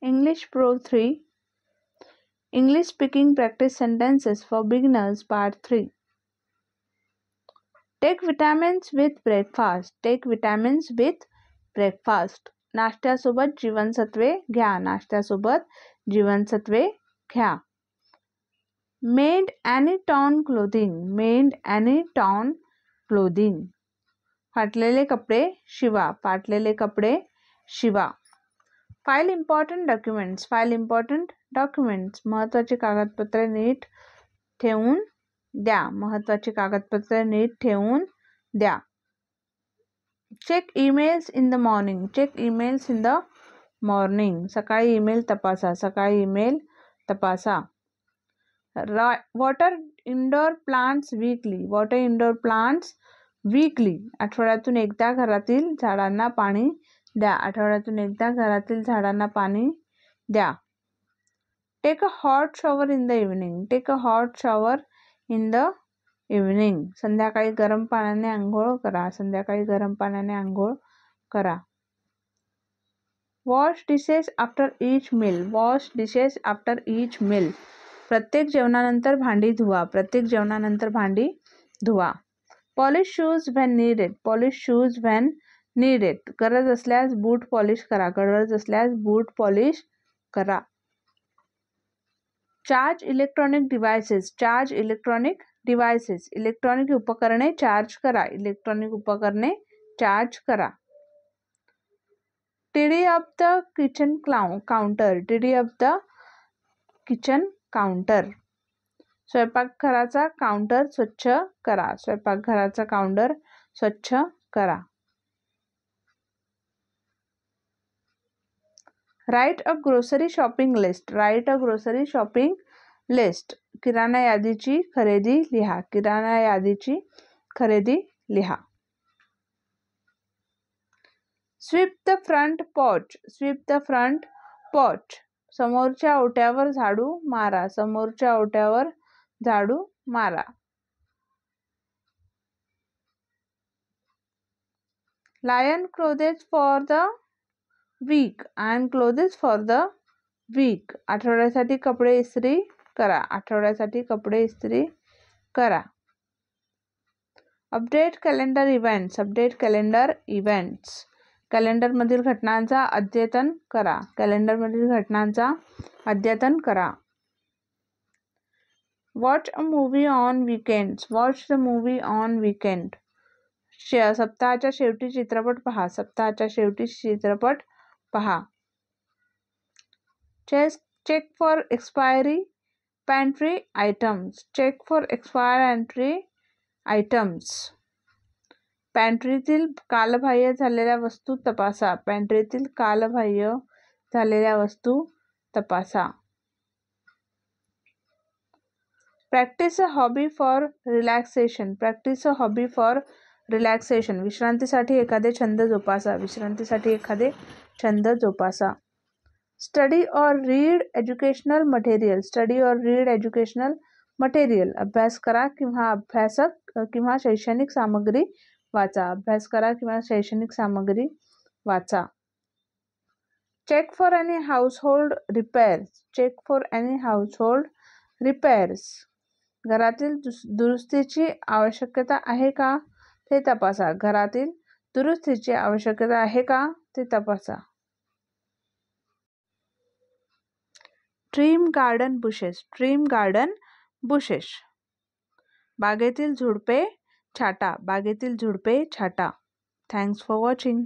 English Pro 3. English Speaking Practice Sentences for Beginners Part 3. Take vitamins with breakfast. Take vitamins with breakfast. नाश्त्यासोबत जीवनसत्वे घ्या. नाश्त्यासोबत जीवनसत्वे घ्या. Mend any torn clothing. Mend any torn clothing. फाटलेले कपडे शिवा. फाटलेले कपडे Shiva. File important documents. File important documents. महत्त्वाची कागदपत्रे नीट ठेवून द्या. महत्त्वाची कागदपत्रे नीट ठेवून द्या. Check emails in the morning. Check emails in the morning. सकाळी ईमेल तपासा. सकाळी ईमेल तपासा. Water indoor plants weekly. Water indoor plants weekly. आठवड्यातून एकदा घरातील झाडांना पाणी द्या. आठवड्यातून एकदा घरातील झाडांना पाणी द्या. Take a hot shower in the evening. Take a hot shower in the evening. संध्याकाळी गरम पाण्याने आंघोळ करा. संध्याकाळी गरम पाण्याने आंघोळ करा. Wash dishes after each meal. Wash dishes after each meal. प्रत्येक जेवणानंतर भांडी धुवा. प्रत्येक जेवणानंतर भांडी धुवा. Polish shoes when needed. Polish shoes when needed. गरज असल्यास बूट पॉलिश करा. गरज असल्यास बूट पॉलिश करा. Charge electronic devices. Charge electronic devices. Electronic उपकरणे चार्ज करा. इलेक्ट्रॉनिक उपकरणे चार्ज करा. Tidy up the kitchen counter. Tidy up the kitchen counter. स्वयंपाकघराचा काउंटर स्वच्छ करा. स्वयंपाकघराचा काउंटर स्वच्छ करा. Write a grocery shopping list. Write a grocery shopping list. किराणा यादीची खरेदी लिहा. किराणा यादीची खरेदी लिहा. Sweep the front porch. Sweep the front porch. समोरच्या ओट्यावर झाडू मारा. समोरच्या ओट्यावर झाडू मारा. Iron clothes for the week. Iron clothes for the week. आठवड्यासाठी कपडे इस्त्री करा. आठवड्यासाठी कपडे इस्त्री करा. Update calendar events. Update calendar events. कॅलेंडरमधील घटनांचा अद्यतन करा. कॅलेंडरमधील घटनांचा अद्यतन करा. Watch a movie on weekends. Watch the movie on weekend. सप्ताहाच्या शेवटी चित्रपट पहा. सप्ताहाच्या शेवटी चित्रपट पहा. Check for expiry pantry items. Check for expiry items. पॅन्ट्रीतील कालबाह्य झालेल्या वस्तू तपासा. पॅन्ट्रीतील कालबाह्य झालेल्या वस्तू तपासा. Practice a hobby for relaxation. Practice a hobby for relaxation. विश्रांतीसाठी एखादे छंद जोपासा. विश्रांतीसाठी एखादे छंद जोपासा. Study or read educational material. Study or read educational material. अभ्यास करा किंवा शैक्षणिक सामग्री वाचा. अभ्यास करा किंवा शैक्षणिक सामग्री वाचा. Check for any household repairs. Check for any household repairs. घरातील दुरुस्तीची आवश्यकता आहे का ते तपासा. घरातील दुरुस्तीची आवश्यकता आहे का ते तपासा. Trim garden bushes. Trim garden bushes. बागेतील झुडपे छाटा. बागेतील झुडपे छाटा. Thanks for watching.